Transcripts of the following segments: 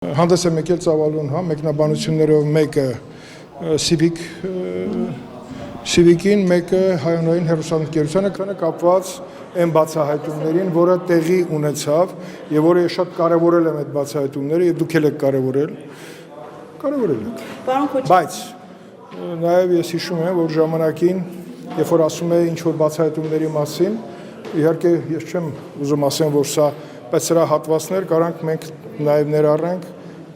Հանդես է եկել ծավալուն, հա, մեկնաբանություններով մեկը Սիվիկին, մեկը հայանային հեռուստաընկերությանը կապված այն բացահայտումներին, որը տեղի ունեցավ եւ որը ես շատ կարեւորել եմ այդ բացահայտումները եւ դուք էլ եք կարեւորել եք։ Բայց նաեւ ես հիշում եմ, որ ժամանակին, երբ որ ասում էի ինչ որ բացահայտումների մասին, իհարկե ես չեմ ուզում ասեմ, որ սա բայց սրա հատվածներ կարանք մենք նաև ներառենք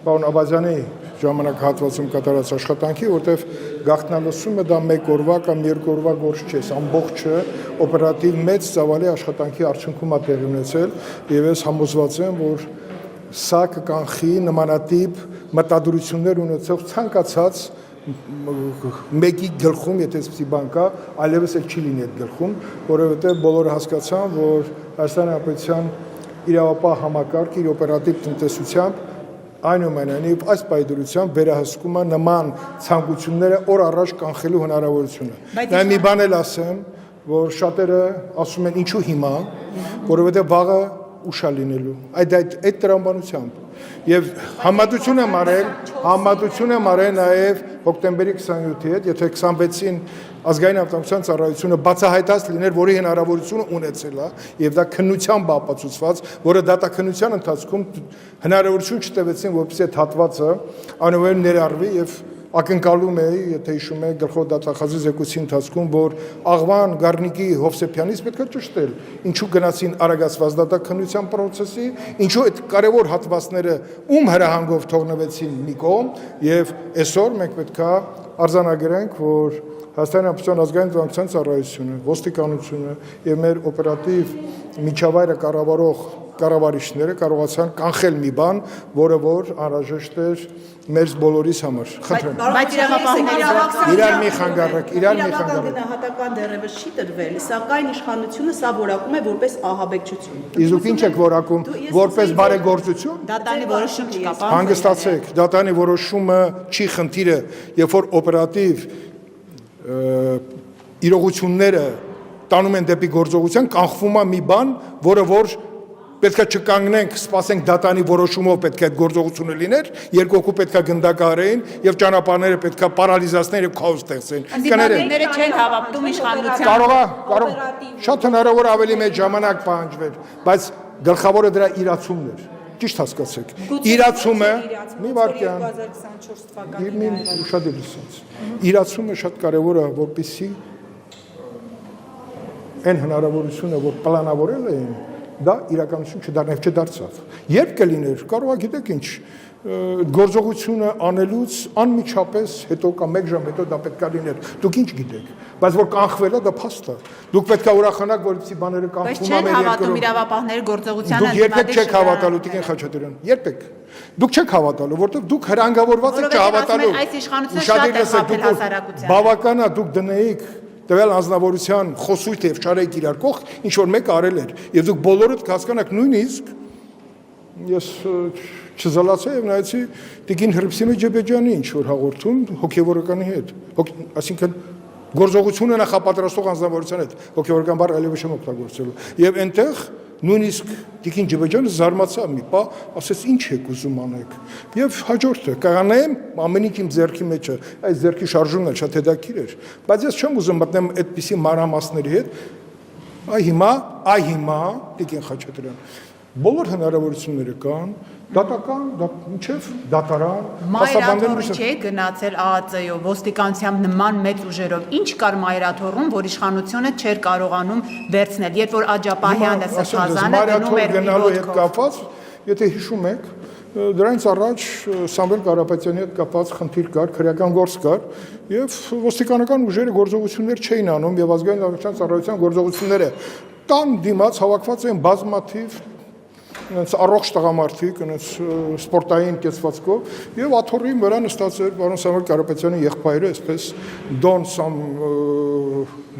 պարոն Աբազյանի ժամանակահատվածում կատարած աշխատանքի, որտեղ գաղտնալսումը դա մեկ օրվա կամ երկու օրվա գործ չէ, ամբողջը օպերատիվ մեծ ծավալի աշխատանքի արդյունքում է տեղի ունեցել եւ ես համոզված եմ, որ սա կկանխի նմանատիպ մտադրություններ ունեցող ցանկացած մեկի գլխում, եթե այսպիսի բան կա, այլևս էլ չի լինի այդ գլխում, որովհետեւ բոլորը հասկացան, որ Հայաստանի Հանրապետության իրավապահ համակարգ իր օպերատիվ տնտեսությամբ այնուամենայնիվ այս պայդրությամբ վերահսկում է նման ցանկությունները օր առաջ կանխելու հնարավորությունը։ Դա մի բան էլ ասեմ, որ շատերը ասում են ինչու հիմա, որովհետեւ վաղը ուշ է լինելու։ Այդ տրամաբանությամբ եւ համատություն եմ արել նաեւ հոկտեմբերի 27-ի հետ, եթե 26-ին ազգային անվտանգության ծառայությունը բացահայտած լիներ, որի հնարավորությունը ունեցել է եւ դա քննությամբ ապացուցված, որը դատաքննության ընթացքում հնարավորություն չտվեցին, որպեսզի այդ հատվածը անվերում ներառվի եւ ակնկալում էի, եթե հիշում եք գլխավոր դատախազի զեկույցի ընթացքում, որ Աղվան Գառնիկի Հովսեփյանից պետք է ճշտել, ինչու գնացին արագացված դատաքննության process-ի, ինչու այդ կարևոր հատվածները ում հրահանգով թողնվեցին մի կողմ եւ այսօր մենք պետք է արձանագրենք, որ Հայաստանի Հանրապետության ազգային անվտանգության ծառայությունը, ոստիկանությունը եւ մեր օպերատիվ միջավայրը կառավարող կառավարիչները կարողացան կանխել մի բան, որը որ անհրաժեշտ էր մեր բոլորիս համար։ Խնդրեմ։ Բայց իրավապահները իրար մի խանգարեք, գնահատական դեռևս չի տրվել, սակայն իշխանությունը սա որակում է որպես ահաբեկչություն։ Իսկ դուք ինչ եք որակում, որպես բարեգործություն։ Դատանի որոշում չկա։ Հանգստացեք, դատանի որոշումը չի խնդիրը, երբ որ օպերատիվ իրողությունները տանում են դեպի գործողության, կանխվում է մի բան, որը որ պետք է չկանգնենք, սպասենք դատանի որոշումով պետք է այդ գործողությունը լիներ, երկու հոգու պետք է գնդակահարեին եւ ճանապարհները պետք է պարալիզացնեն եւ քաոս ստեղծեն։ Դիպուտատները չեն հավատում իշխանության։ Կարող շատ հնարավոր ավելի մեծ ժամանակ պահանջվեր, բայց գլխավորը դրա իրացումն էր։ Ճիշտ հասկացեք։ Իրացումը մի վարքյան 2024 թվականին ուշադրիր sense։ Իրացումը շատ կարեւոր է, որպեսզի այն հնարավորությունը, որ պլանավորել էին, դա իրականություն չդարձավ։ Երբ կլիներ, կարող է գիտեք ինչ, գործողությունը անելուց անմիջապես հետո կամ 1 ժամ հետո դա պետք է լիներ։ Դուք ինչ գիտեք, բայց որ կանխվել է, դա փաստ է։ Դուք պետք է ուրախանաք, որ այդպիսի բաները կանխվում են մեր երկրում։ Բայց չեն հավատում իրավապահների գործողությանը։ Դուք երբեք չեք հավատալու Տիկին Խաչատրյան, երբեք։ Դուք չեք հավատալու, որովհետև դուք հրանգավորված եք չհավատալու։ Այս իշխանությունը շատ է խափել հասարակությանը։ Բավական է դուք դնեիք տվյալ անձնավորության խոսույթը եւ չարեք իրար կողք, ինչ որ մեկը արել էր, եւ դուք բոլորդ կհասկանաք նույնիսկ ես չզալացա եւ նայեցի Տիկին Հռիփսիմե Ջեբեջյանի ինչ որ հաղորդում հոգեվորականի հետ, այսինքն գործողությունը նախապատրաստող անձնավորության հետ, հոգեվորական բառ այլևս չեմ օգտագործելու, եւ այնտեղ նույնիսկ Տիկին Ջեբեջյանը զարմացավ մի պահ, ասեց ինչ եք ուզում անեք, եւ հաջորդը կանեմ ամեն ինչ իմ ձեռքի մեջ է, այս ձեռքի շարժումն է շատ հետաքրքիր էր, բայց ես չեմ ուզում մտնեմ այդպիսի մանրամասների հետ, այ հիմա Տիկին Խաչատրյան բոլոր հնարավորությունները կան, դատական, մինչև դատարան, Մայրաթոռի չէ գնացել ԱԱԾ-ով, ոստիկանությամբ նման մեծ ուժերով, ինչ կար Մայրաթոռում, որ իշխանությունը չէր կարողանում վերցնել, երբ որ Աջապահյանը Սրբազանը գնում էր գնալու հետ կապված, եթե հիշում եք, դրանից առաջ Սամվել Կարապետյանի հետ կապված խնդիր կար, քրեական գործ կար, եւ ոստիկանական ուժերը գործողություններ չէին անում եւ ազգային անվտանգության ծառայության գործողությունները տան դիմաց հավաքված էին բազմաթիվ առողջ տղամարդիկ, սպորտային կեցվածքով եւ աթոռի վրա նստած էր պարոն Սամվել Կարապետյանի եղբայրը, այսպես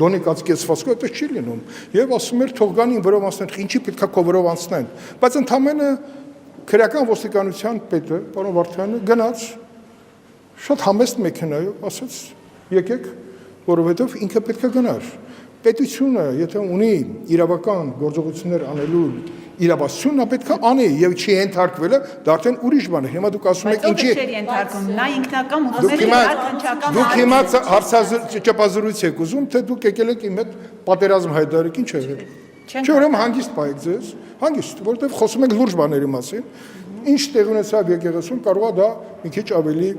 դոնի կեցվածքով, այդպես չի լինում։ Եվ ասում էր թող գան ին վրով անցնեն, ինչի պետք է քո վրով անցնեն։ Բայց ընդամենը քրեական ոստիկանության պետը, պարոն Վարդյանը գնաց շատ համեստ մեքենայով, ասաց եկեք, որովհետեւ ինքը պետք է գնար։ Պետությունը, եթե ունի իրավական գործողություններ անելու իրավասությունն նա պետք է անի եւ չի ենթարկվելը դա արդեն ուրիշ բան է հիմա դուք ասում եք ինչի նա ինքնական դուք հիմա ճապազրույց եք ուզում թե դուք եկել եք իմ հետ պատերազմ հայտարարեք ինչ եղել չէ ուրեմն հանգիստ պայեք ձեզ հանգիստ որովհետեւ խոսում եք լուրջ բաների մասին ինչ տեղ ունեցավ եկեղեցում կարող է դա մի քիչ ավելի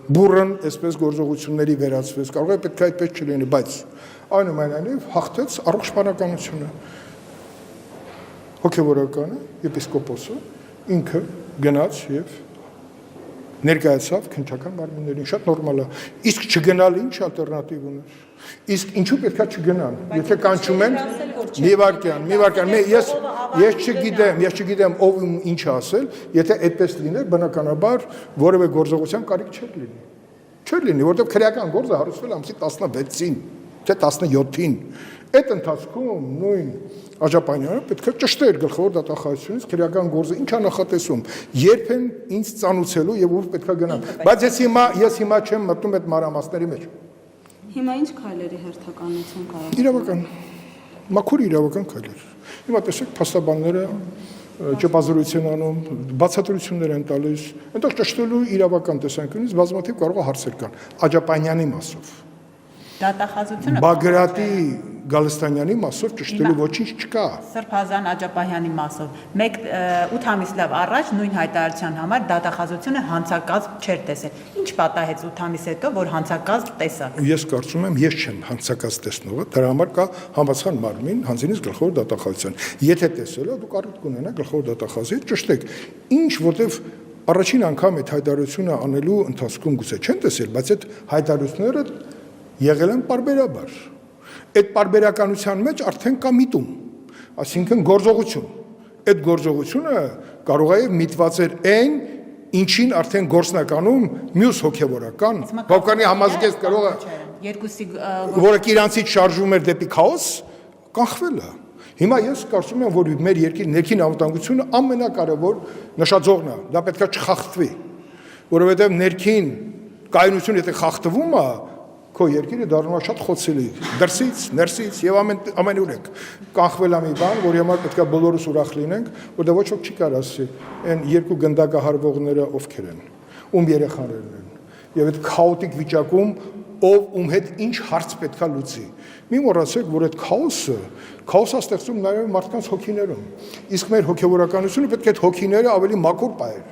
բուրըն այսպես գործողությունների վերածվեց կարող է պետք է այդպես չլինի բայց այնուամենայնիվ հաղթեց առողջպանականությունը հոգևորականը եպիսկոպոսը ինքը գնաց եւ ներկայացավ քննչական մարմիններին շատ նորմալ է իսկ չգնալ ինչ ալտերնատիվ ուներ իսկ ինչու պետքա չգնան եթե կանչում են մի վարքյան ես չգիտեմ ով ինչ ասել եթե այդպես լիներ բնականաբար որևէ գործողության կարիք չէր լինի որովհետեւ քրեական գործը հարուցվել ամսի 16-ին թե 17-ին այդ ընթացքում նույն Աջապանյանը պետք է ճշտեր գլխավոր դատախազությունից քրեական գործը ինչա նախատեսում երբ են ինձ ծանուցելու եւ ուր պետք է գնամ բայց ես հիմա չեմ մտնում այդ մանրամասների մեջ Հիմա ինչ քայլերի հերթականություն կարող իրավական մաքուր իրավական քայլեր հիմա տեսեք փաստաբանները ճեպազրույցն անում բացատրություններ են տալիս այնտեղ ճշտելու իրավական տեսանկյունից բազմաթիվ կարող է հարցեր կան Աջապանյանի մասով դատախազությունը Բագրատի Գալստանյանի մասով ճշտելու ոչինչ չկա Սրբազան Աջապահյանի մասով 8 ամիս լավ առաջ նույն հայտարարության համար դատախազությունը հանցակազմ չէր տեսել ինչ պատահեց 8 ամիս հետո որ հանցակազմ տեսակ Ես կարծում եմ ես չեմ հանցակազմ տեսնողը դրա համար կա համացան մարմին հանձինից գլխավոր դատախազության եթե տեսել դուք առիթ կունենաք գլխավոր դատախազի ճշտեք ինչ որտեվ առաջին անգամ այդ հայտարարությունը անելու ընթացքում գուցե չեն տեսել բայց այդ հայտարարությունները եղել են պարբերաբար այդ պարբերականության մեջ արդեն կա միտում այսինքն գործողություն այդ գործողությունը կարող է միտված էր այն ինչին արդեն գործնականում մյուս հոգևորական բավականին համազգեստ կարող է երկուսի որը իրանցից շարժվում էր դեպի քաոս կանխվել է հիմա ես կարծում եմ որ մեր երկրի ներքին անվտանգությունը ամենակարևոր նշաձողն է դա պետք է չխախտվի որովհետև ներքին կայունությունը եթե խախտվում է քո երկիրը դառնում է շատ խոցելի դրսից ներսից եւ ամենուր եք կանխվել է մի բան որի համար պետք է բոլորս ուրախ լինենք որ դա ոչ ոք չի կարող ասի այն երկու գնդակահարվողները ովքեր են ում երեխաներն են եւ այդ քաոտիկ վիճակում ով ում հետ ինչ հարց պետք է լուծի մի մոռացեք որ այդ քաոսը ստեղծում նաեւ մարդկանց հոգիներում իսկ մեր հոգեվորականությունը պետք է այդ հոգիները ավելի մաքուր պահեր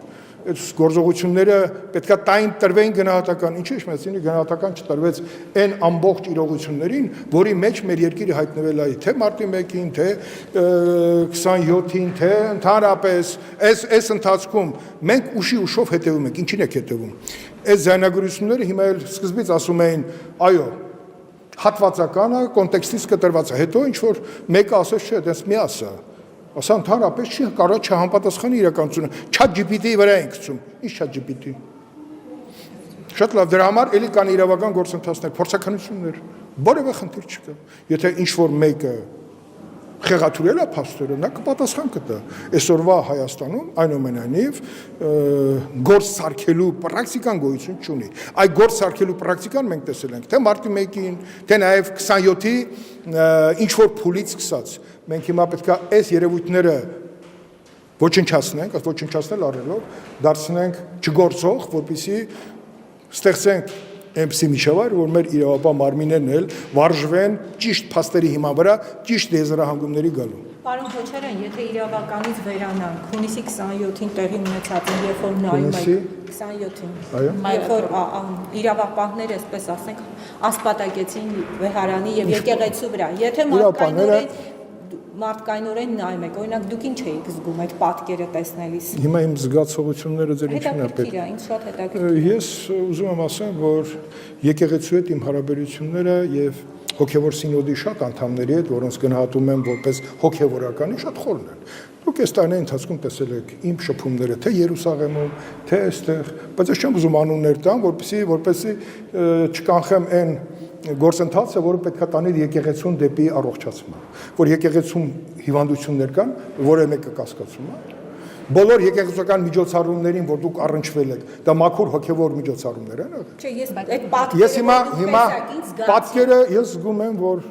այդ գործողությունները պետքա տային տրվեին գնահատական ինչի՞ մեծինի գնահատական չտրվեց այն ամբողջ իրողություններին որի մեջ մեր երկիրը հայտնվել է թե մարտի 1-ին թե 27-ին թե ընդհանրապես այս ընթացքում մենք ուշով հետևում ենք ինչին եք հետևում այս զայնագրությունները հիմա էլ սկզբից ասում էին այո հատվածականը կոնտեքստից կտրված է հետո ինչ որ մեկը ասեց չէ դες մի ասա Ասա ընդհանրապես չի կարող չհամապատասխանի իրականությունը ChatGPT-ի վրա ենք գցում ինչ ChatGPT Շատ լավ դրա համար էլի կան իրավական գործընթացներ փորձականություններ որևէ խնդիր չկա եթե ինչ որ մեկը խեղաթյուրել է փաստերը նա կպատասխան կտա այսօրվա Հայաստանում այնուամենայնիվ գործ սարքելու պրակտիկան գոյություն չունի այդ գործ սարքելու պրակտիկան մենք տեսել ենք թե մարտի 1-ին թե նաև 27-ի ինչ որ փուլից սկսած մենք հիմա պետք է այս երևույթները ոչնչացնենք ոչնչացնել առելով դարձնենք չգործող որպեսզի ստեղծենք այնպիսի միջավայր որ մեր իրավապահ մարմիններն էլ վարժվեն ճիշտ փաստերի հիման վրա ճիշտ եզրահանգումների գալու Պարոն Քոչարյան, եթե իրավականից վերանանք, հունիսի 27-ին տեղի ունեցածին, երբ որ նայում եք 27-ին, երբ որ իրավապահները, այսպես ասենք, ասպատակեցին Վեհարանի եւ եկեղեցու վրա, եթե մարդկայնորեն նայում եք, օրինակ դուք ինչ էիք զգում այդ պատկերը տեսնելիս։ Հիմա իմ զգացողությունները ձեր ինչն է պետք։ Ինձ շատ հետաքրքիր։ Ես ուզում եմ ասեմ, որ եկեղեցու հետ իմ հարաբերությունները եւ հոգևոր սինոդի շատ անդամների հետ, որոնց գնահատում եմ որպես հոգևորականի, շատ խորն են։ Դուք այս տարիների ընթացքում տեսել եք իմ շփումները թե Երուսաղեմում, թե այստեղ, բայց ես չեմ ուզում անուններ տամ, որպեսզի չկանխեմ այն գործընթացը, որը պետք է տանի եկեղեցուն դեպի առողջացման, որ եկեղեցում հիվանդություններ կան, որը մեկը կասկածում է։ Բոլոր եկեղեցական միջոցառումներին, որ դուք առնչվել եք, դա մաքուր հոգևոր միջոցառումներ են եղել։ Չէ, ես այդ պատկերը պատկերը ես զգում եմ, որ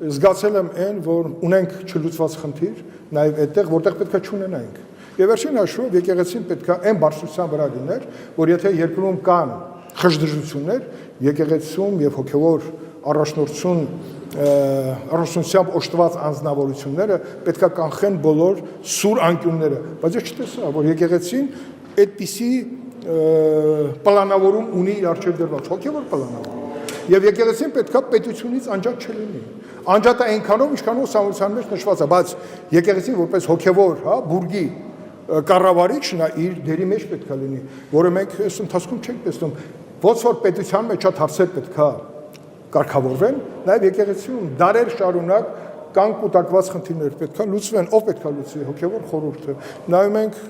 զգացել եմ այն, որ ունենք չլուծված խնդիր, նաև այդտեղ, որտեղ պետք է չունենայինք։ Եվ վերջին հաշվով եկեղեցին պետք է այն բարձրության վրա լիներ, որ եթե երկրում կան խժդժություններ, եկեղեցում եւ հոգեվոր առաջնորդությամբ օժտված անձնավորությունները պետք է կանխեն բոլոր սուր անկյունները, բայց ես չտեսա, որ եկեղեցին այդպիսի պլանավորում ունի իր առջև դրված հոգեվոր պլանավորում։ Եվ եկեղեցին պետք է պետությունից անջատ չլինի։ Անջատը այնքանով, ինչքանով սահմանության մեջ նշված է, բայց եկեղեցին որպես հոգեվոր, հա, բուրգի կառավարիչ նա իր դերի մեջ պետք է լինի, որը մենք այս ընթացքում չենք տեսնում։ Ոնց որ պետության մեջ շատ հարցեր պետք է կարգավորվեն, նաև եկեղեցիում դարեր շարունակ կան կուտակված խնդիրներ պետք է լուծվեն, ով պետք է լուծի, հոգևոր խորհուրդը։ Նայում ենք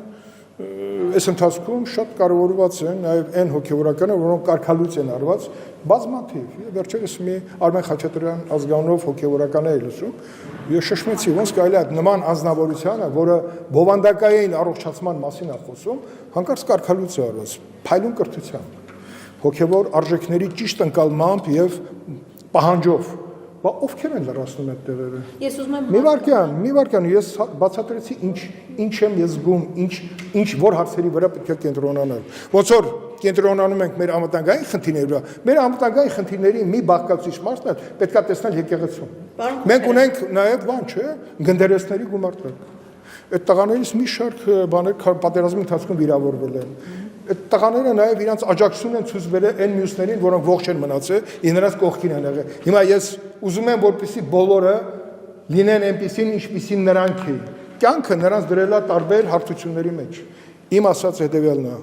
այս ընթացքում շատ կարևորված են նաև այն հոգևորականը, որոնք կարգալույծ են արված բազմաթիվ։ Վերջերս մի Արմեն Խաչատրյան ազգանունով հոգևորական է լսում, ես շշմեցի, ոնց կարելի է նման անձնավորությանը, որը բովանդակային առողջացման մասին է խոսում, հանկարծ կարգալույծ է արված, փայլուն կրթությամբ, հոգևոր արժեքների ճիշտ ընկալմամբ եւ պահանջով։ Բա ովքեր են լրացնում այդ տեղերը։ Ես ուզում եմ մի վարքյան, ես բացատրեցի ինչ եմ ես զգում, ինչ որ հարցերի վրա պետք է կենտրոնանալ։ Ոնց որ կենտրոնանում ենք մեր անվտանգային խնդիրների վրա, մեր անվտանգային խնդիրների մի բաղկացուցիչ մասն է պետք է տեսնել եկեղեցում։ Մենք ունենք նաև բան, չէ, գնդերեսների գումարտակ։ Այդ տղաներից մի շարք բաներ պատերազմի ընթացքում վիրավորվել են։ Այդ տղաները նաև իրանց աջակցություն են ցույց բերել այն մյուսներին, որոնք ողջ են մնացել, եւ նրանց կողքին են եղել։ Հիմա ես ուզում եմ, որպեսզի բոլորը լինեն այնպիսին, ինչպիսին նրանք են։ Կյանքը նրանց դրել է տարբեր հարթությունների մեջ։ Իմ ասած հետեւյալն է.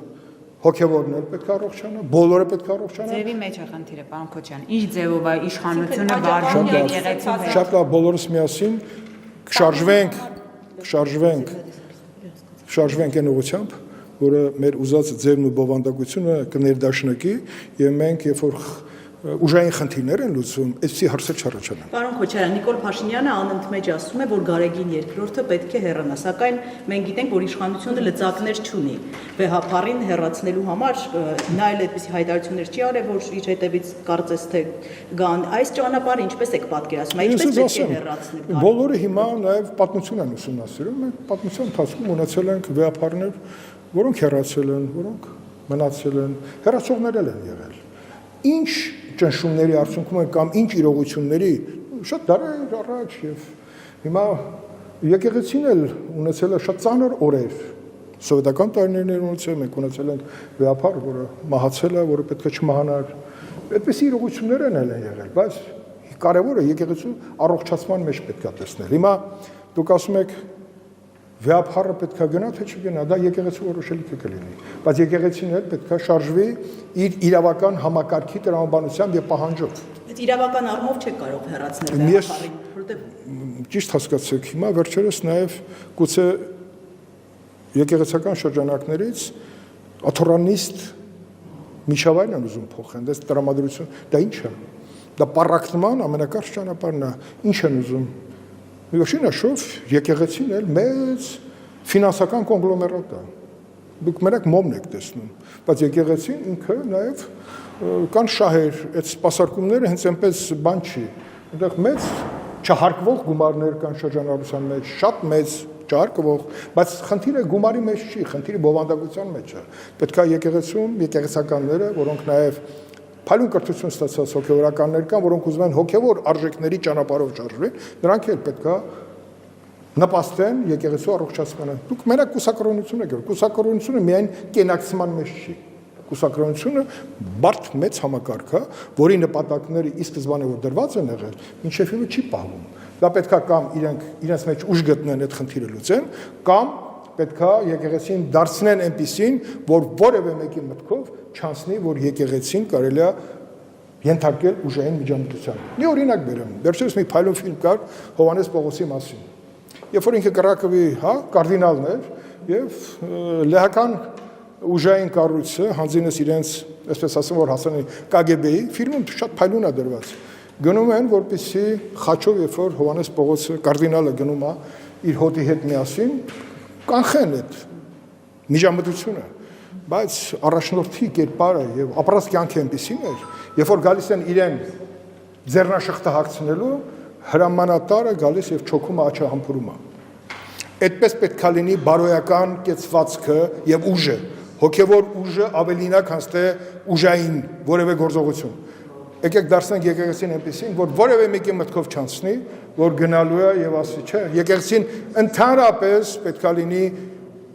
հոգևորն էլ պետք է առողջանա, բոլորը պետք է առողջանա։ Ձևի մեջ է խնդիրը, պարոն Քոչյան։ Ինչ ձևով է իշխանությունը վարվում եկեղեցու հետ։ Շատ լավ, բոլորս միասին շարժվենք այն ուղղությամբ, որը մեր ուզած ձևն ու բովանդակությունը կներդաշնակի եւ մենք երբ որ ուժային խնդիրներ են լուծվում, այսպիսի հարցեր չառաջանան։ Պարոն Քոչարյան, Նիկոլ Փաշինյանը անընդմեջ ասում է, որ Գարեգին երկրորդը պետք է հեռանա, սակայն մենք գիտենք, որ իշխանությունը լծակներ չունի վեհապարին հեռացնելու համար, նա էլ այդպիսի հայտարարություններ չի արել, որ իր հետևից կարծես թե գան այս ճանապարհը ինչպես եք պատկերացնում, ինչպես պետք է հեռացնել։ Բոլորը հիմա նաև պատմություն են ուսումնասիրում, մենք պատմության ընթացքում ունեցել ենք վեհապարներ, որոնք հեռացել են, որոնք մնացել են, հեռացողներ են եղել։ Ինչ ճնշումների արդյունքում են կամ ինչ իրողությունների շատ դարեր առաջ եւ հիմա եկեղեցին էլ ունեցել է շատ ծանր օրեր սովետական տարիներն ունեցել մենք ունեցել ենք վեհապար, որը մահացել է, որը պետք է չմահանար այդպիսի իրողություններ են եղել, բայց կարևորը եկեղեցու առողջացման մեջ պետք է տեսնել։ Հիմա դուք ասում եք վեհապարը պետք է գնա թե չգնա, դա եկեղեցու որոշելիքը կլինի, բայց եկեղեցին էլ պետք է շարժվի իր իրավական համակարգի տրամաբանությամբ եւ պահանջով։ Այդ իրավական առումով չեք կարող հեռացնել վեհապարին, որտեղ ճիշտ հասկացեք, հիմա վերջերս նաեւ գուցե եկեղեցական շրջանակներից աթորանիստ միջավայրն են ուզում փոխեն, դա տրամադրություն, դա ինչ է։ Դա պարակտման ամենակարճ ճանապարհն է, ինչ են ուզում։ Միոշին աշով եկեղեցին էլ մեծ ֆինանսական կոնգլոմերատ է։ Դուք մենակ մոմն եք տեսնում, բայց եկեղեցին ինքը նաև կան շահեր, այդ սպասարկումները հենց այնպես բան չի։ Այնտեղ մեծ չհարկվող գումարներ կան շրջանառության մեջ, շատ մեծ չհարկվող, բայց խնդիրը գումարի մեջ չի, խնդիրը բովանդակության մեջ է։ Պետք է եկեղեցում եկեղեցականները, որոնք նաև փայլուն կրթություն ստացած հոգևորականներ կան, որոնք ուզում են հոգևոր արժեքների ճանապարհով շարժվեն, նրանք էլ պետք է նպաստեն եկեղեցու առողջացմանը։ Դուք մենակ կուսակրոնություն եք, կուսակրոնությունը միայն կենակցման մեջ չի։ Կուսակրոնությունը բարդ մեծ համակարգ է, որի նպատակները ի սկզբանե որ դրված են եղել, մինչև հիմա չի պահվում։ Դա պետք է կամ իրենց մեջ ուժ գտնեն այդ խնդիրը լուծեն, կամ պետք է եկեղեցին դարձնեն այնպիսին, որ որևէ մեկի մտքով չանցնի, որ եկեղեցին կարելի է ենթարկել ուժային միջամտության։ Մի օրինակ բերեմ, վերջերս մի փայլուն ֆիլմ կար Հովհաննես Պողոսի մասին։ Երբ որ ինքը Կրակովի, կարդինալն էր եւ լեհական ուժային կառույցը հանձինես իրենց, այսպես ասեմ, որ հասանի KGB-ի ֆիլմում շատ փայլուն է դրված։ Գնում են, որպեսզի խաչով, երբ որ Հովհաննես Պողոսը կարդինալը գնում է իր հոտի հետ միասին, կանխեն այդ միջամտությունը, բայց առաջնորդի կերպարը եւ ապրած կյանքը այնպեսին էր, երբ որ գալիս են իրեն ձեռնաշղթը հագցնելու, հրամանատարը գալիս եւ չոքում աչը համբուրում է։ Այդպես պետք է լինի բարոյական կեցվածքը եւ ուժը, հոգեվոր ուժը ավելին է, քան թե ուժային որևէ գործողություն։ Եկեք դարձնենք եկեղեցին այնպեսին, որ որևէ մեկի մտքով չանցնի, որ գնալու է եւ ասի, չէ, եկեղեցին ընդհանրապես պետք է լինի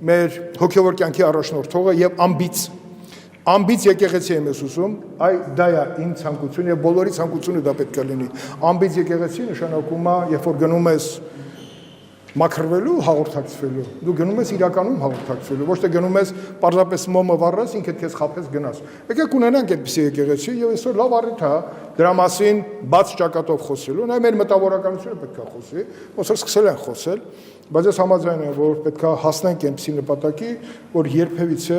մեր հոգեվոր կյանքի առաջնորդողը եւ ամբից եկեղեցի եմ ասում, դա է իմ ցանկությունը եւ բոլորի ցանկությունը դա պետք է լինի։ Ամբից եկեղեցի նշանակում է, երբ որ գնում ես մաքրվելու, հաղորդակցվելու, դու գնում ես իրականում հաղորդակցվելու, ոչ թե գնում ես պարզապես մոմը վառես, ինքդ քեզ խաբես գնաս։ Եկեք ունենանք այդպիսի եկեղեցի եւ այսօր լավ առիթ է դրա մասին բաց ճակատով խոսելու, նաեւ մեր մտավորականությունը պետք է խոսի, ոնց որ սկսել են խոսել, բայց ես համաձայն եմ, որ պետք է հասնենք այնպիսի նպատակի, որ երբևիցե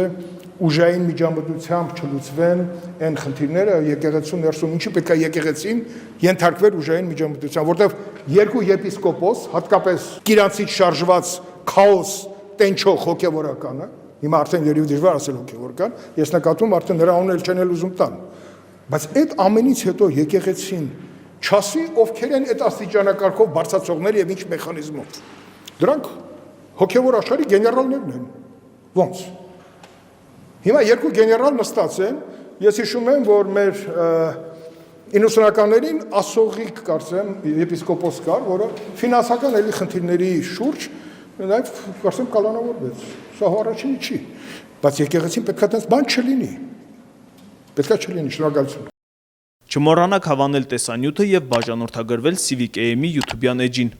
ուժային միջամտությամբ չլուծվեն այն խնդիրները եկեղեցու ներսում, ինչի պետք է եկեղեցին ենթարկվեր ուժային միջամտության, որտեղ երկու եպիսկոպոս, հատկապես Կիրանցից շարժված քաոս տենչող հոգևորականը, հիմա արդեն երևի դժվար ասել հոգևորական, ես նկատում արդեն նրա անունը չեն էլ ուզում տան, բայց այդ ամենից հետո եկեղեցին չասի ովքեր են այդ աստիճանակարգով բարձրացողները եւ ինչ մեխանիզմով։ Դրանք հոգևոր աշխարհի գեներալներն են։ Ոնց։ Հիմա երկու գեներալ նստած են, ես հիշում եմ, որ մեր 90-ականներին ասողիկ կարծեմ եպիսկոպոս կար, որը ֆինանսական էլի խնդիրների շուրջ նաև կարծեմ կալանավորվեց։ Սա առաջինը չի, բայց եկեղեցին պետք է այդպես բան չլինի։ Պետք է չլինի, շնորհակալություն։ Չմոռանաք հավանել տեսանյութը եւ բաժանորդագրվել Civic AM-ի YouTube-յան էջին։